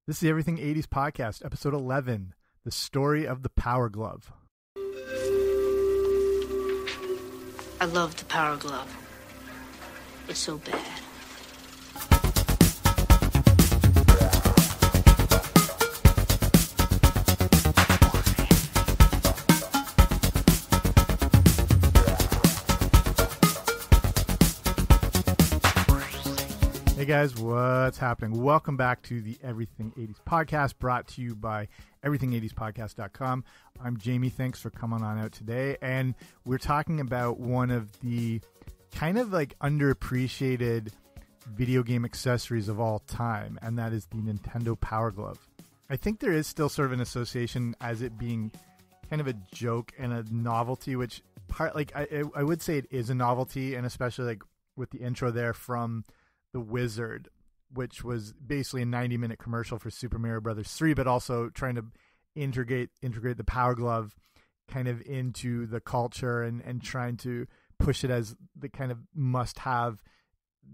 This is the Everything 80s Podcast, episode 11, The Story of the Power Glove. I love the Power Glove. It's so bad. Hey guys, what's happening? Welcome back to the Everything 80s Podcast, brought to you by everything80spodcast.com. I'm Jamie. Thanks for coming on out today. And we're talking about one of the kind of like underappreciated video game accessories of all time, and that is the Nintendo Power Glove. I think there is still sort of an association as it being kind of a joke and a novelty, which part like I would say it is a novelty, and especially like with the intro there from The Wizard, which was basically a 90-minute commercial for Super Mario Brothers 3, but also trying to integrate the Power Glove kind of into the culture and trying to push it as the kind of must-have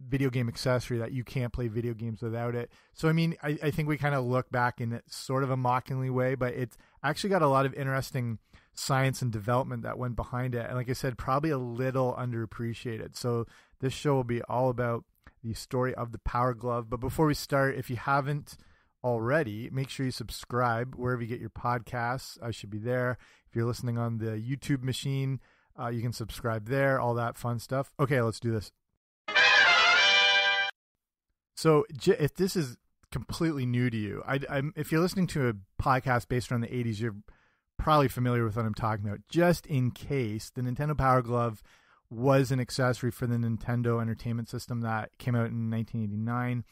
video game accessory that you can't play video games without it. So, I mean, I think we kind of look back in it sort of a mockingly way, but it's actually got a lot of interesting science and development that went behind it. And like I said, probably a little underappreciated. So this show will be all about the story of the Power Glove. But before we start, if you haven't already, make sure you subscribe wherever you get your podcasts. I should be there. If you're listening on the YouTube machine, you can subscribe there, all that fun stuff. Okay, let's do this. So if this is completely new to you, if you're listening to a podcast based around the 80s, you're probably familiar with what I'm talking about. Just in case, the Nintendo Power Glove was an accessory for the Nintendo Entertainment System that came out in 1989.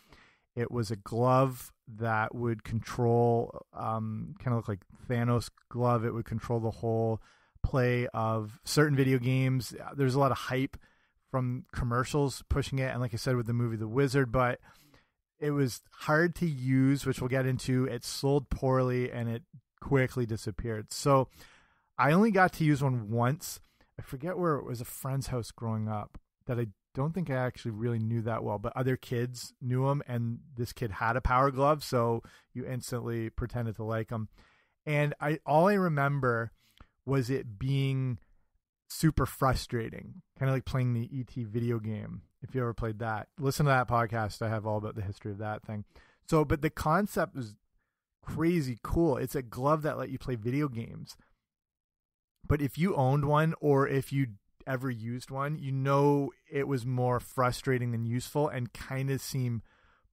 It was a glove that would control, kind of look like Thanos glove. It would control the whole play of certain video games. There's a lot of hype from commercials pushing it, and like I said with the movie The Wizard, but it was hard to use, which we'll get into. It sold poorly, and it quickly disappeared. So I only got to use one once. I forget where it was, a friend's house growing up that I don't think I actually really knew that well, but other kids knew him, and this kid had a Power Glove, so you instantly pretended to like him. And all I remember was it being super frustrating, kind of like playing the E.T. video game. If you ever played that, listen to that podcast. I have all about the history of that thing. So, but the concept was crazy cool. It's a glove that let you play video games. But if you owned one, or if you ever used one, you know it was more frustrating than useful and kind of seemed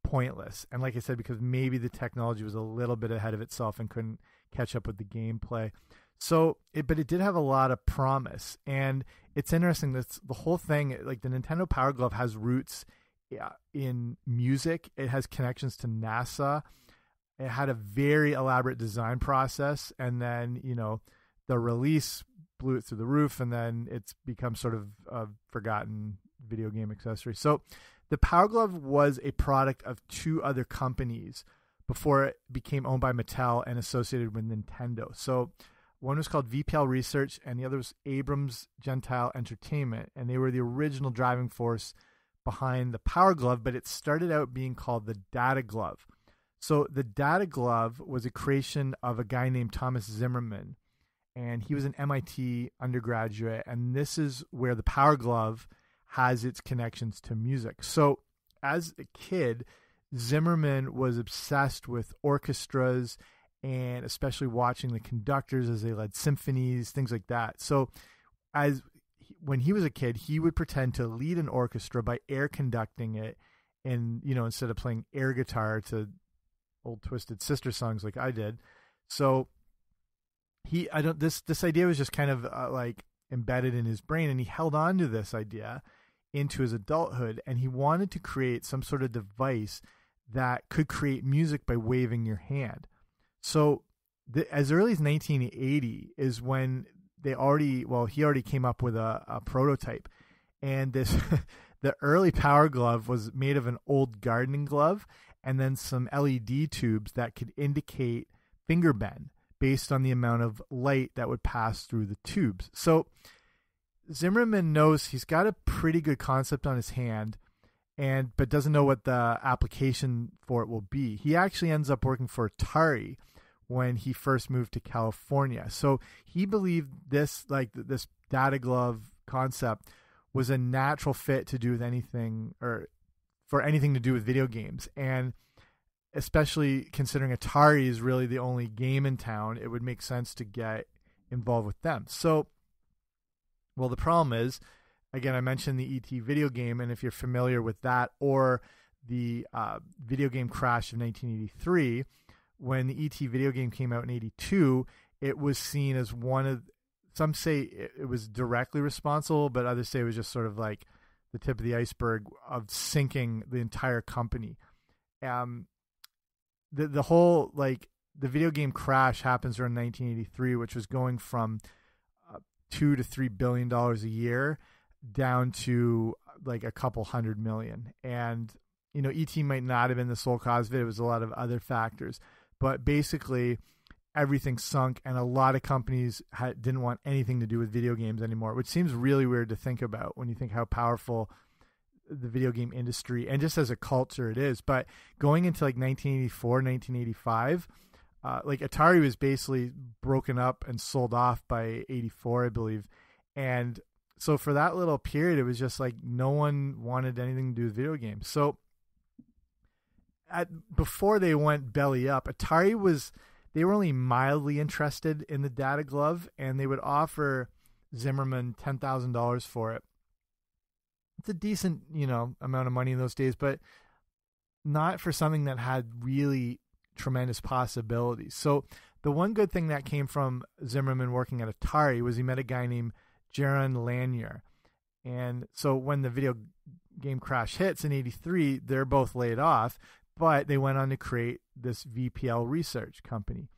pointless. And like I said, because maybe the technology was a little bit ahead of itself and couldn't catch up with the gameplay. So, but it did have a lot of promise. And it's interesting that the whole thing, like the Nintendo Power Glove has roots in music. It has connections to NASA. It had a very elaborate design process. And then, you know, the release blew it through the roof, and then it's become sort of a forgotten video game accessory. So the Power Glove was a product of two other companies before it became owned by Mattel and associated with Nintendo. So one was called VPL Research, and the other was Abrams Gentile Entertainment, and they were the original driving force behind the Power Glove, but it started out being called the Data Glove. So the Data Glove was a creation of a guy named Thomas Zimmerman, and he was an MIT undergraduate, and this is where the Power Glove has its connections to music. So as a kid, Zimmerman was obsessed with orchestras, and especially watching the conductors as they led symphonies, things like that. So when he was a kid, he would pretend to lead an orchestra by air conducting it, and, you know, instead of playing air guitar to old Twisted Sister songs like I did. So this idea was just kind of like embedded in his brain, and he held on to this idea into his adulthood, and he wanted to create some sort of device that could create music by waving your hand. So as early as 1980 is when he already came up with a prototype, and the early Power Glove was made of an old gardening glove and then some LED tubes that could indicate finger bend based on the amount of light that would pass through the tubes. So Zimmerman knows he's got a pretty good concept on his hand, but doesn't know what the application for it will be. He actually ends up working for Atari when he first moved to California. So he believed this data glove concept was a natural fit to do with anything, or for anything to do with video games. And especially considering Atari is really the only game in town, it would make sense to get involved with them. So, well, the problem is, again, I mentioned the ET video game, and if you're familiar with that, or the video game crash of 1983, when the ET video game came out in 82, it was seen as one of, some say it was directly responsible, but others say it was just sort of like the tip of the iceberg of sinking the entire company. The whole, like, the video game crash happens around 1983, which was going from $2 to $3 billion a year down to like a couple $100 million. And, you know, ET might not have been the sole cause of it. It was a lot of other factors. But basically, everything sunk, and a lot of companies didn't want anything to do with video games anymore, which seems really weird to think about when you think how powerful the video game industry and just as a culture it is. But going into like 1984, 1985, like Atari was basically broken up and sold off by 84, I believe. And so for that little period, it was just like no one wanted anything to do with video games. So before they went belly up, they were only mildly interested in the data glove, and they would offer Zimmerman $10,000 for it. It's a decent, you know, amount of money in those days, but not for something that had really tremendous possibilities. So the one good thing that came from Zimmerman working at Atari was he met a guy named Jaron Lanier. And so when the video game crash hits in 83, they're both laid off, but they went on to create this VPL research company.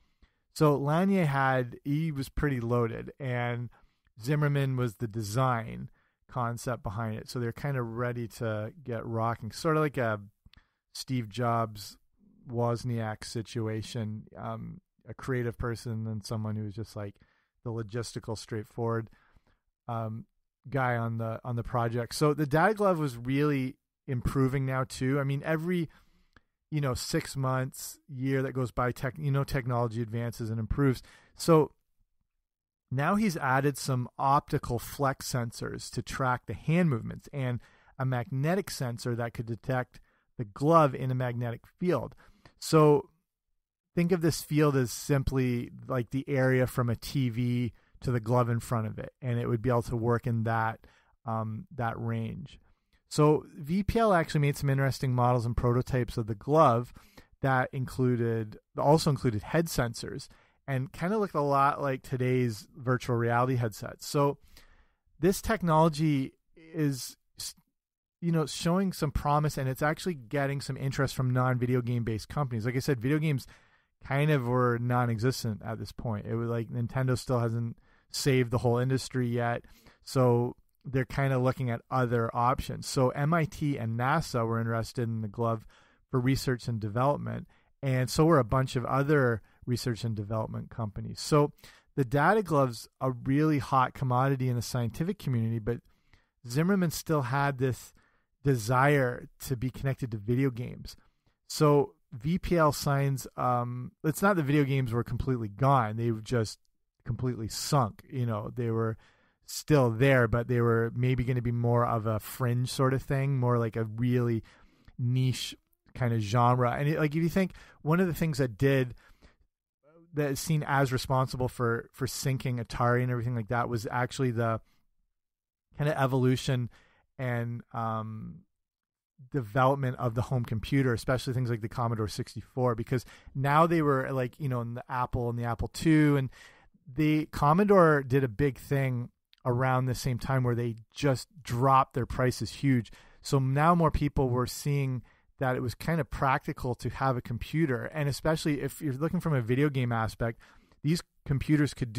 So Lanier he was pretty loaded, and Zimmerman was the design concept behind it. So they're kind of ready to get rocking, sort of like a Steve Jobs, Wozniak situation, a creative person and someone who was just like the logistical, straightforward guy on the project. So the data glove was really improving now too. I mean, every 6 months, year that goes by, technology advances and improves. So now he's added some optical flex sensors to track the hand movements and a magnetic sensor that could detect the glove in a magnetic field. So think of this field as simply like the area from a TV to the glove in front of it, and it would be able to work in that range. So VPL actually made some interesting models and prototypes of the glove that also included head sensors and kind of looked a lot like today's virtual reality headsets. So this technology is, showing some promise, and it's actually getting some interest from non-video game based companies. Like I said, video games kind of were non-existent at this point. It was like Nintendo still hasn't saved the whole industry yet. So they're kind of looking at other options. So MIT and NASA were interested in the glove for research and development, and so were a bunch of other research and development companies. So the data glove's a really hot commodity in the scientific community, but Zimmerman still had this desire to be connected to video games. So VPL signs, it's not that video games were completely gone. They were just completely sunk. They were still there, but they were maybe going to be more of a fringe sort of thing, more like a really niche kind of genre. And if you think, one of the things that is seen as responsible for sinking Atari and everything like that was actually the kind of evolution and development of the home computer, especially things like the Commodore 64, because now they were like, in the Apple and the Apple II, and the Commodore did a big thing around the same time where they just dropped their prices huge. So now more people were seeing that it was kind of practical to have a computer. And especially if you're looking from a video game aspect, these computers could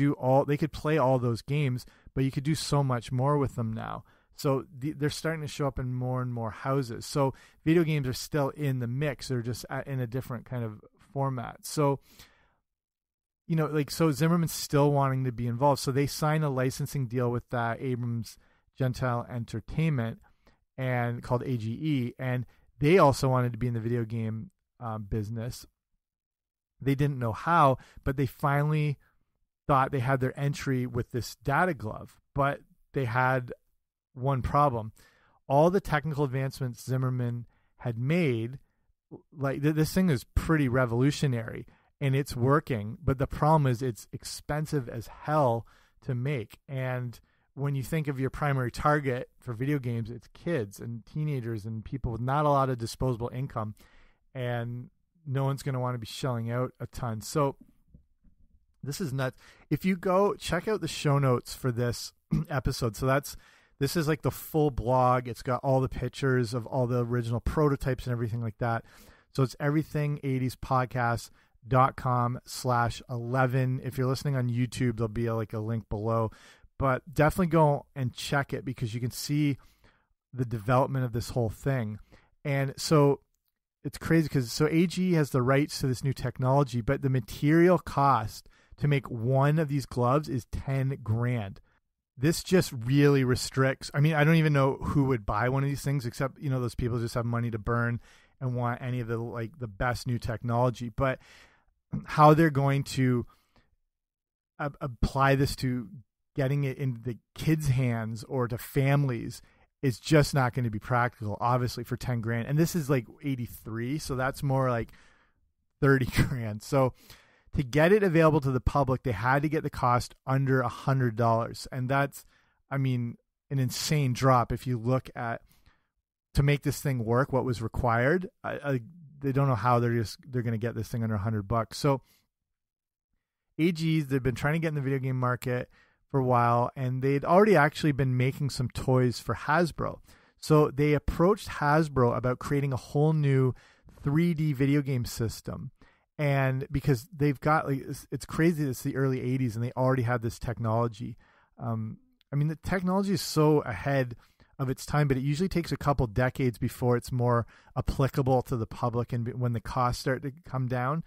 play all those games, but you could do so much more with them now. So they're starting to show up in more and more houses. So video games are still in the mix. They're just in a different kind of format. So so Zimmerman's still wanting to be involved. So they signed a licensing deal with Abrams Gentile Entertainment, and called AGE, and they also wanted to be in the video game business. They didn't know how, but they finally thought they had their entry with this data glove. But they had one problem. All the technical advancements Zimmerman had made, like this thing is pretty revolutionary and it's working, but the problem is it's expensive as hell to make. And when you think of your primary target for video games, it's kids and teenagers and people with not a lot of disposable income, and no one's going to want to be shelling out a ton. So this is nuts. If you go check out the show notes for this episode, this is like the full blog. It's got all the pictures of all the original prototypes and everything like that. So it's everything80spodcast.com/11. If you're listening on YouTube, there'll be a link below, but definitely go and check it because you can see the development of this whole thing. And so it's crazy because AG has the rights to this new technology, but the material cost to make one of these gloves is $10,000. This just really restricts. I mean, I don't even know who would buy one of these things except, those people just have money to burn and want any of the best new technology. But how they're going to apply this to getting it into the kids' hands or to families is just not going to be practical, obviously, for $10,000. And this is like 83, so that's more like $30,000. So to get it available to the public, they had to get the cost under $100. And that's, an insane drop. If you look at, to make this thing work, what was required, they don't know how they're going to get this thing under $100. So AGs, they've been trying to get in the video game market for a while, and they'd already actually been making some toys for Hasbro. So they approached Hasbro about creating a whole new 3D video game system. And because they've got, it's crazy, it's the early 80s and they already had this technology. The technology is so ahead of its time, but it usually takes a couple decades before it's more applicable to the public and when the costs start to come down.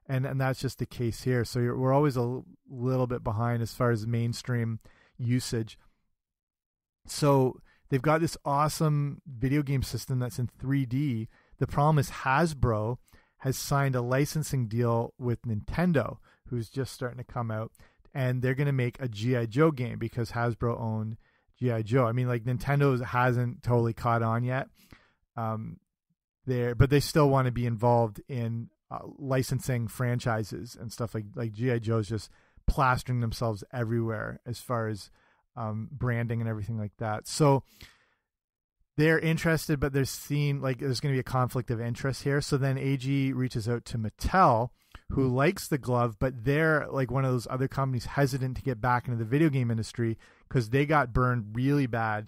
And that's just the case here. So we're always a little bit behind as far as mainstream usage. So they've got this awesome video game system that's in 3D. The problem is Hasbro has signed a licensing deal with Nintendo, who's just starting to come out, and they're going to make a G.I. Joe game because Hasbro owned G.I. Joe. Nintendo hasn't totally caught on yet, but they still want to be involved in licensing franchises and stuff like G.I. Joe's just plastering themselves everywhere as far as branding and everything like that. So they're interested, but they're seeing there's going to be a conflict of interest here. So then AG reaches out to Mattel, who likes the glove, but they're like one of those other companies hesitant to get back into the video game industry because they got burned really bad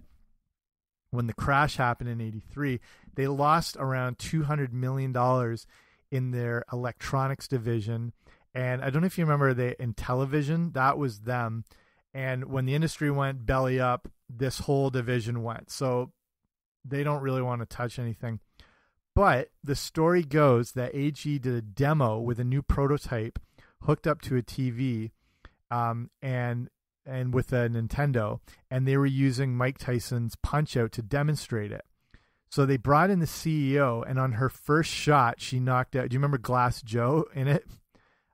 when the crash happened in '83. They lost around $200 million in their electronics division. And I don't know if you remember in television, that was them. And when the industry went belly up, this whole division went. So they don't really want to touch anything. But the story goes that AG did a demo with a new prototype hooked up to a TV and with a Nintendo, and they were using Mike Tyson's Punch-Out to demonstrate it. So they brought in the CEO, and on her first shot, she knocked out. Do you remember Glass Joe in it?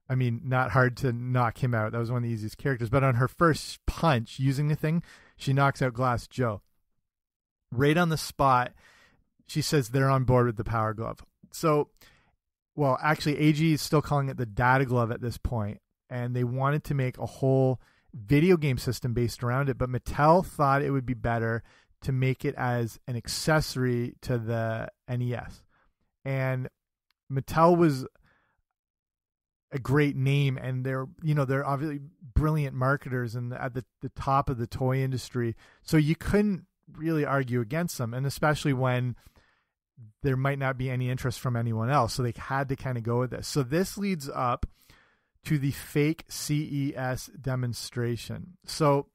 Not hard to knock him out. That was one of the easiest characters. But on her first punch using the thing, she knocks out Glass Joe. Right on the spot, she says they're on board with the Power Glove. So, well, actually, AG is still calling it the Data Glove at this point, and they wanted to make a whole video game system based around it, but Mattel thought it would be better to make it as an accessory to the NES. And Mattel was a great name, and they're obviously brilliant marketers and at the top of the toy industry. So you couldn't really argue against them, and especially when there might not be any interest from anyone else. So they had to kind of go with this. So this leads up to the fake CES demonstration. So,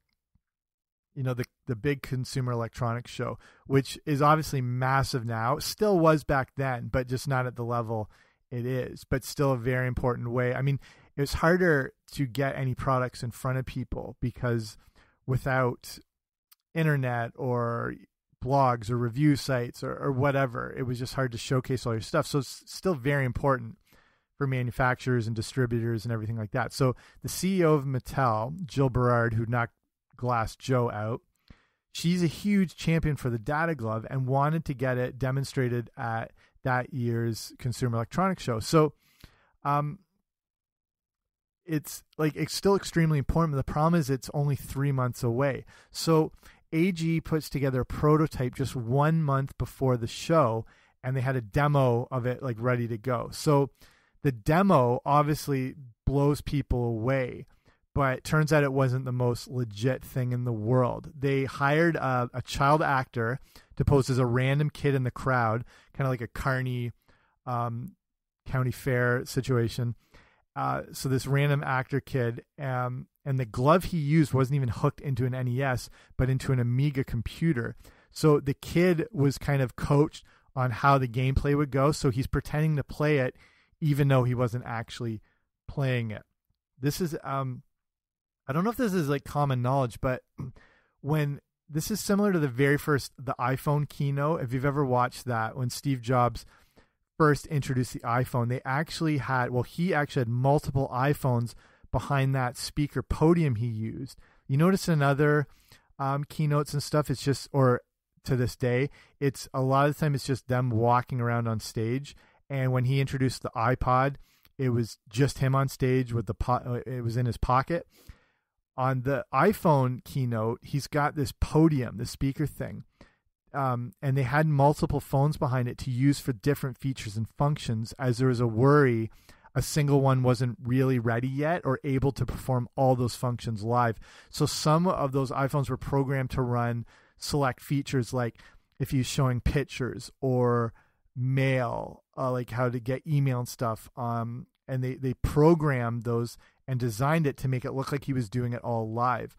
the big Consumer Electronics Show, which is obviously massive now, still was back then, but just not at the level it is, but still a very important way. It was harder to get any products in front of people because without internet or blogs or review sites or whatever. It was just hard to showcase all your stuff. So it's still very important for manufacturers and distributors and everything like that. So the CEO of Mattel, Jill Berard, who knocked Glass Joe out, she's a huge champion for the Data Glove and wanted to get it demonstrated at that year's Consumer Electronics Show. So it's still extremely important, but the problem is it's only 3 months away. So AG puts together a prototype just 1 month before the show, and they had a demo of it like ready to go. So the demo obviously blows people away, but turns out it wasn't the most legit thing in the world. They hired a child actor to pose as a random kid in the crowd, kind of like a Kearney County Fair situation. So this random actor kid, and the glove he used wasn't even hooked into an NES, but into an Amiga computer. So the kid was kind of coached on how the gameplay would go. So he's pretending to play it, even though he wasn't actually playing it. This is, I don't know if this is like common knowledge, but when this is similar to the iPhone keynote, if you've ever watched that, when Steve Jobs first introduced the iPhone, he actually had multiple iPhones behind that speaker podium he used. You notice in other keynotes and stuff, it's just, or to this day, it's a lot of the time it's just them walking around on stage. And when he introduced the iPod, it was just him on stage with it was in his pocket. On the iPhone keynote, he's got this podium, the speaker thing. And they had multiple phones behind it to use for different features and functions, as there was a worry a single one wasn't really ready yet or able to perform all those functions live. So some of those iPhones were programmed to run select features, like if he's showing pictures or mail, like how to get email and stuff. And they programmed those and designed it to make it look like he was doing it all live.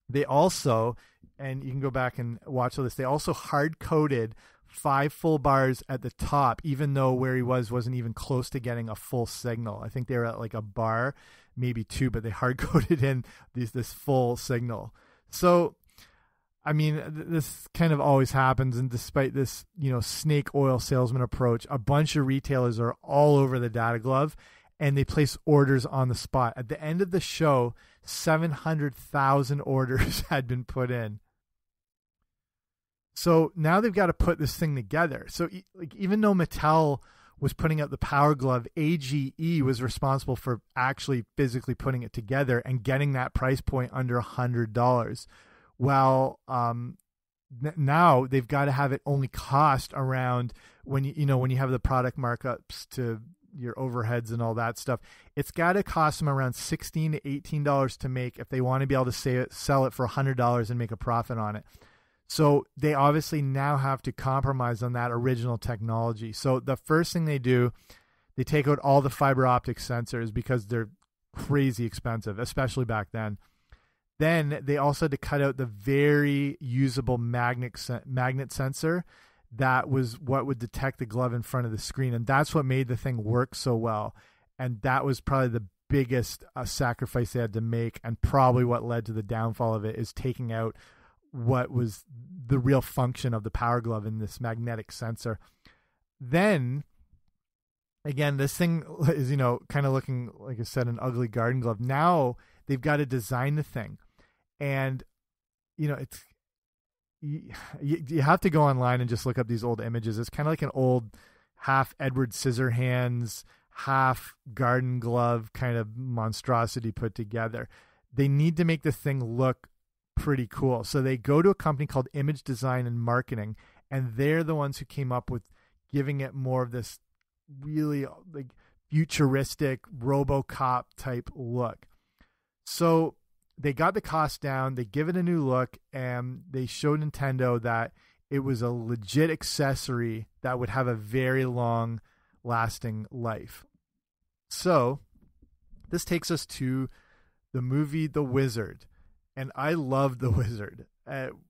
They also, and you can go back and watch all this, they also hard-coded 5 full bars at the top, even though where he wasn't even close to getting a full signal. I think they were at like a bar, maybe 2, but they hard-coded in this full signal. So, I mean, this kind of always happens, and despite this, snake oil salesman approach, a bunch of retailers are all over the Data Glove, and they place orders on the spot. At the end of the show, 700,000 orders had been put in. So now they've got to put this thing together. So even though Mattel was putting out the Power Glove, AGE was responsible for actually physically putting it together and getting that price point under $100. Well, now they've got to have it only cost around, when you have the product markups to your overheads and all that stuff, it's got to cost them around $16 to $18 to make if they want to be able to sell it for $100 and make a profit on it. So they obviously now have to compromise on that original technology. So the first thing they do, they take out all the fiber optic sensors because they're crazy expensive, especially back then. Then they also had to cut out the very usable magnet sensor that was what would detect the glove in front of the screen. And that's what made the thing work so well. And that was probably the biggest sacrifice they had to make, and probably what led to the downfall of it, is taking out what was the real function of the Power Glove in this magnetic sensor. Then, again, this thing is, kind of looking, like I said, an ugly garden glove. Now they've got to design the thing. And, it's, you have to go online and just look up these old images. It's kind of like an old half Edward Scissorhands, half garden glove kind of monstrosity put together. They need to make the thing look pretty cool. So they go to a company called Image Design and Marketing, and they're the ones who came up with giving it more of this really like futuristic RoboCop type look. So they got the cost down, they give it a new look, and they showed Nintendo that it was a legit accessory that would have a very long lasting life. So this takes us to the movie The Wizard. And I loved The Wizard,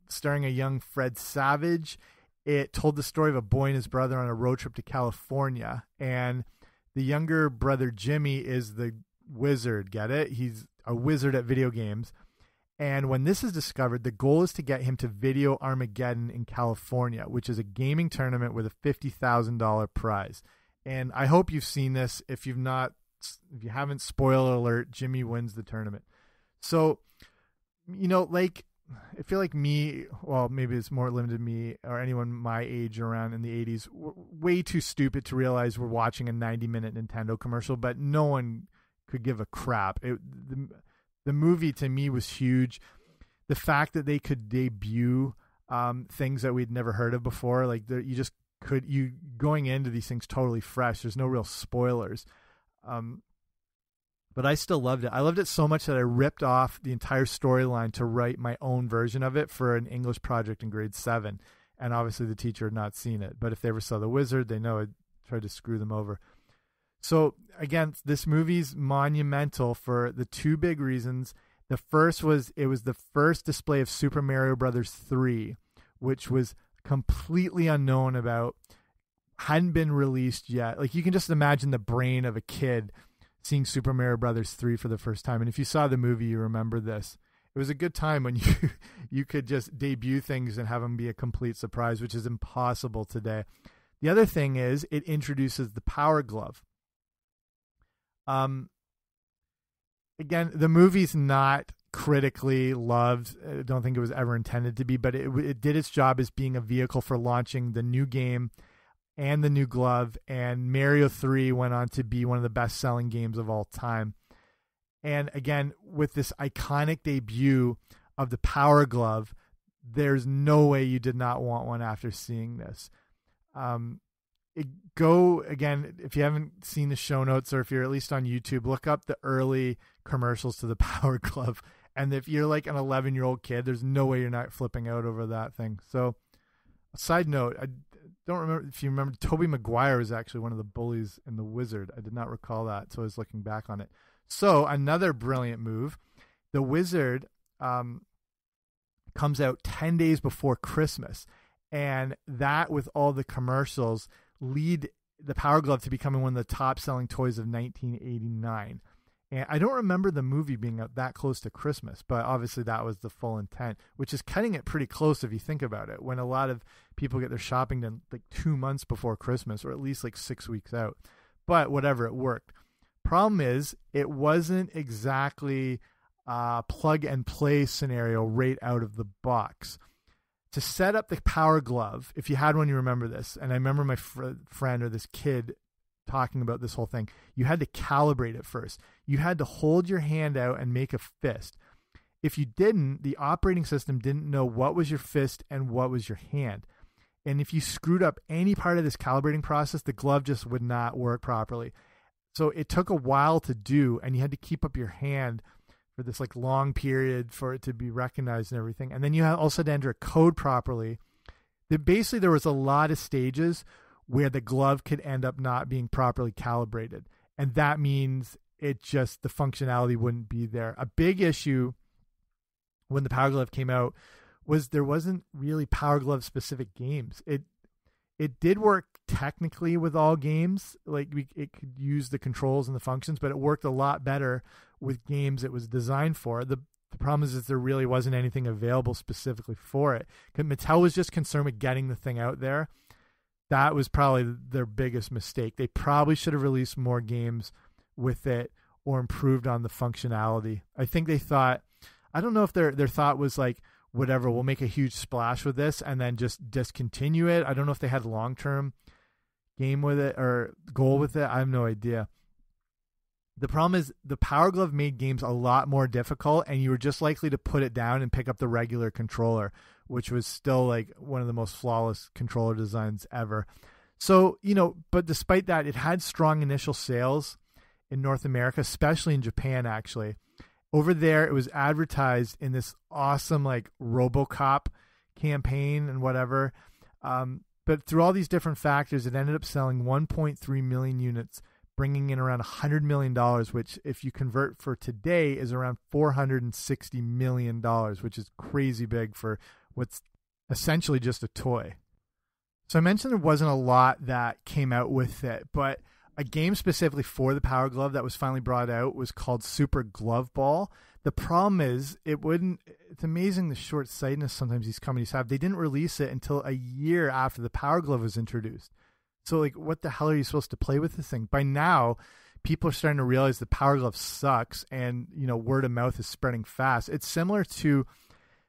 starring a young Fred Savage. It told the story of a boy and his brother on a road trip to California. And the younger brother, Jimmy, is the wizard. Get it? He's a wizard at video games. And when this is discovered, the goal is to get him to Video Armageddon in California, which is a gaming tournament with a $50,000 prize. And I hope you've seen this. If you haven't, spoiler alert, Jimmy wins the tournament. So, like, I feel like me, well, maybe it's more limited to me or anyone my age around in the 80s, we're way too stupid to realize we're watching a 90-minute Nintendo commercial, but no one could give a crap. The movie to me was huge. The fact that they could debut things that we'd never heard of before, like you going into these things totally fresh. There's no real spoilers. But I still loved it. I loved it so much that I ripped off the entire storyline to write my own version of it for an English project in grade 7. And obviously the teacher had not seen it. But if they ever saw The Wizard, they know I tried to screw them over. So again, this movie's monumental for the two big reasons. The first was it was the first display of Super Mario Brothers 3, which was completely unknown about, hadn't been released yet. Like, you can just imagine the brain of a kid seeing Super Mario Brothers 3 for the first time. And if you saw the movie, you remember this. It was a good time when you could just debut things and have them be a complete surprise, which is impossible today. The other thing is it introduces the Power Glove. Again, the movie's not critically loved. I don't think it was ever intended to be, but it did its job as being a vehicle for launching the new game and the new glove, and Mario 3 went on to be one of the best-selling games of all time. And again, with this iconic debut of the Power Glove, there's no way you did not want one after seeing this. Go, again, if you haven't seen the show notes, or if you're at least on YouTube, look up the early commercials to the Power Glove. And if you're like an 11-year-old kid, there's no way you're not flipping out over that thing. So, side note, I don't remember if you remember, Tobey Maguire was actually one of the bullies in The Wizard. I did not recall that, so I was looking back on it. So another brilliant move. The Wizard comes out 10 days before Christmas, and that, with all the commercials, lead the Power Glove to becoming one of the top-selling toys of 1989. And I don't remember the movie being out that close to Christmas, but obviously that was the full intent, which is cutting it pretty close if you think about it, when a lot of people get their shopping done like 2 months before Christmas, or at least like 6 weeks out. But whatever, it worked. Problem is, it wasn't exactly a plug-and-play scenario right out of the box. To set up the Power Glove, if you had one, you remember this, and I remember my friend or this kid talking about this whole thing, you had to calibrate it first. You had to hold your hand out and make a fist. If you didn't, the operating system didn't know what was your fist and what was your hand. And if you screwed up any part of this calibrating process, the glove just would not work properly. So it took a while to do, and you had to keep up your hand for this like long period for it to be recognized and everything. And then you also had to enter a code properly. Basically, there was a lot of stages where the glove could end up not being properly calibrated. And that means the functionality wouldn't be there. A big issue when the Power Glove came out was there wasn't really Power Glove specific games. It did work technically with all games. Like it could use the controls and the functions, but it worked a lot better with games it was designed for. The problem is that there really wasn't anything available specifically for it. Mattel was just concerned with getting the thing out there. That was probably their biggest mistake. They probably should have released more games with it or improved on the functionality. I think they thought, I don't know if their thought was like, whatever, we'll make a huge splash with this and then just discontinue it. I don't know if they had long-term game with it or goal with it. I have no idea. The problem is the Power Glove made games a lot more difficult, and you were just likely to put it down and pick up the regular controller, which was still like one of the most flawless controller designs ever. So, but despite that, it had strong initial sales in North America, especially in Japan, actually. Over there, it was advertised in this awesome like RoboCop campaign and whatever. But through all these different factors, it ended up selling 1.3 million units, bringing in around $100 million, which if you convert for today is around $460 million, which is crazy big for what's essentially just a toy. So I mentioned there wasn't a lot that came out with it, but a game specifically for the Power Glove that was finally brought out was called Super Glove Ball. The problem is it's amazing the short-sightedness sometimes these companies have. They didn't release it until a year after the Power Glove was introduced. So like, what the hell are you supposed to play with this thing? By now, people are starting to realize the Power Glove sucks, and word of mouth is spreading fast. It's similar to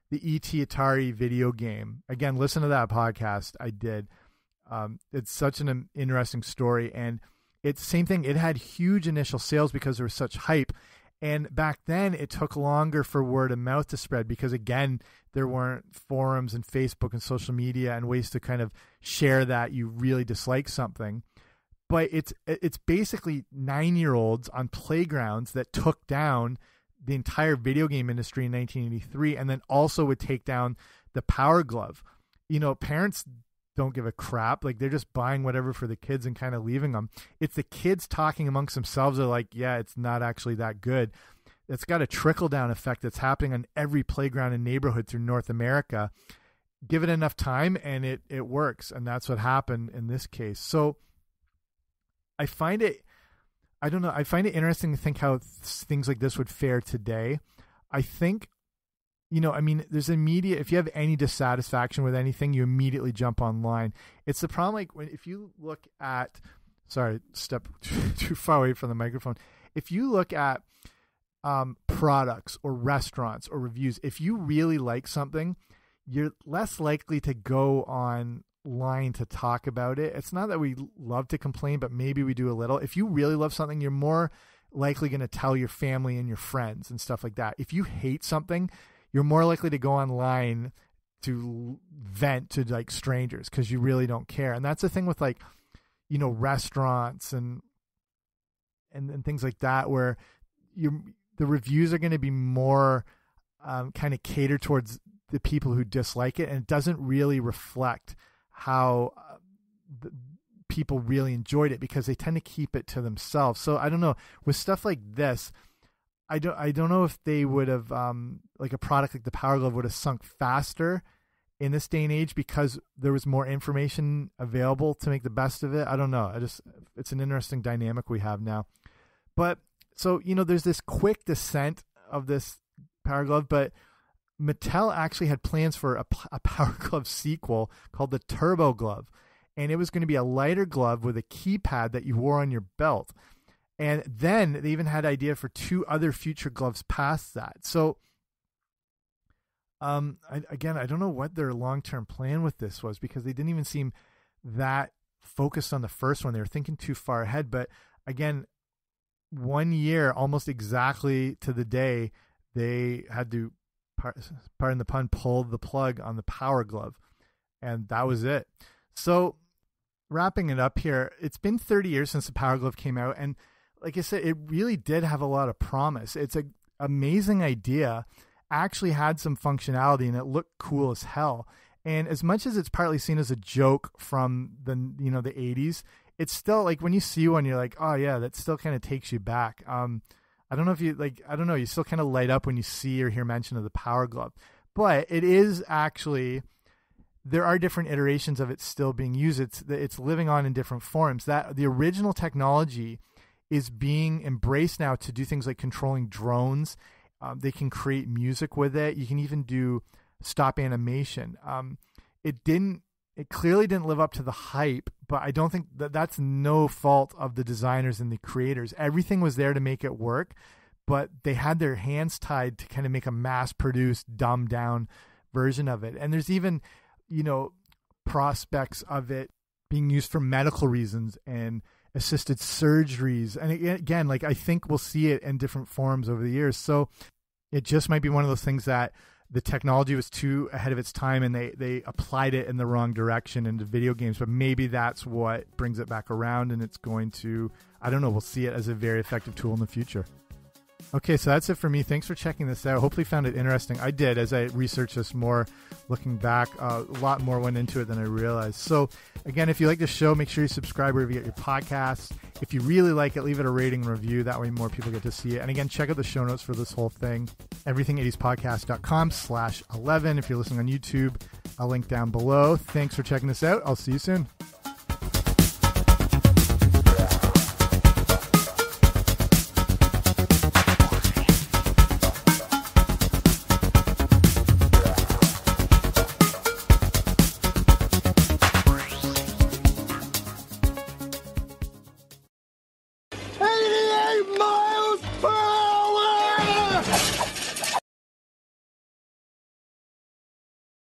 the E.T. Atari video game. Again, listen to that podcast I did. It's such an interesting story, and it's the same thing. It had huge initial sales because there was such hype. And back then, it took longer for word of mouth to spread because, again, there weren't forums and Facebook and social media and ways to kind of share that you really dislike something. But it's basically 9-year-olds on playgrounds that took down the entire video game industry in 1983, and then also would take down the Power Glove. Parents don't give a crap. Like, they're just buying whatever for the kids and kind of leaving them. It's the kids talking amongst themselves. They're like, yeah, it's not actually that good. It's got a trickle-down effect that's happening on every playground and neighborhood through North America. Give it enough time, and it works, and that's what happened in this case. So I find it interesting to think how things like this would fare today. I think, there's immediate, if you have any dissatisfaction with anything, you immediately jump online. It's the problem, like, if you look at, sorry, step too far away from the microphone. If you look at products or restaurants or reviews, if you really like something, you're less likely to go online to talk about it. It's not that we love to complain, but maybe we do a little. If you really love something, you're more likely going to tell your family and your friends and stuff like that. If you hate something, you're more likely to go online to vent to like strangers because you really don't care. And that's the thing with like, restaurants and things like that, where the reviews are going to be more kind of catered towards the people who dislike it, and it doesn't really reflect how people really enjoyed it because they tend to keep it to themselves. So I don't know, with stuff like this, I don't know if they would have like a product like the Power Glove would have sunk faster in this day and age because there was more information available to make the best of it. I don't know. It's an interesting dynamic we have now. But so, there's this quick descent of this Power Glove, but Mattel actually had plans for a Power Glove sequel called the Turbo Glove, and it was going to be a lighter glove with a keypad that you wore on your belt. And then they even had idea for 2 other future gloves past that. So, I don't know what their long-term plan with this was because they didn't even seem that focused on the first one. They were thinking too far ahead. But again, 1 year, almost exactly to the day, they had to, pardon the pun, pull the plug on the Power Glove. And that was it. So wrapping it up here, it's been 30 years since the Power Glove came out. And like I said, it really did have a lot of promise. It's an amazing idea, actually had some functionality, and it looked cool as hell. And as much as it's partly seen as a joke from the 80s, it's still like when you see one, you're like, oh yeah, that still kind of takes you back. I don't know if you you still kind of light up when you see or hear mention of the Power Glove. But it is actually, there are different iterations of it still being used. It's living on in different forms. That the original technology is being embraced now to do things like controlling drones. They can create music with it. You can even do stop animation. It clearly didn't live up to the hype, but I don't think that's no fault of the designers and the creators. Everything was there to make it work, but they had their hands tied to kind of make a mass-produced, dumbed-down version of it. And there's even, prospects of it being used for medical reasons and assisted surgeries. And again, like, I think we'll see it in different forms over the years. So it just might be one of those things that the technology was too ahead of its time and they applied it in the wrong direction into video games, but maybe that's what brings it back around, and it's going to, I don't know, we'll see it as a very effective tool in the future. Okay, so that's it for me. Thanks for checking this out. Hopefully you found it interesting. I did. As I researched this more, looking back, a lot more went into it than I realized. So again, if you like the show, make sure you subscribe wherever you get your podcasts. If you really like it, leave it a rating and review. That way more people get to see it. And again, check out the show notes for this whole thing. everything80spodcast.com/11. If you're listening on YouTube, I'll link down below. Thanks for checking this out. I'll see you soon.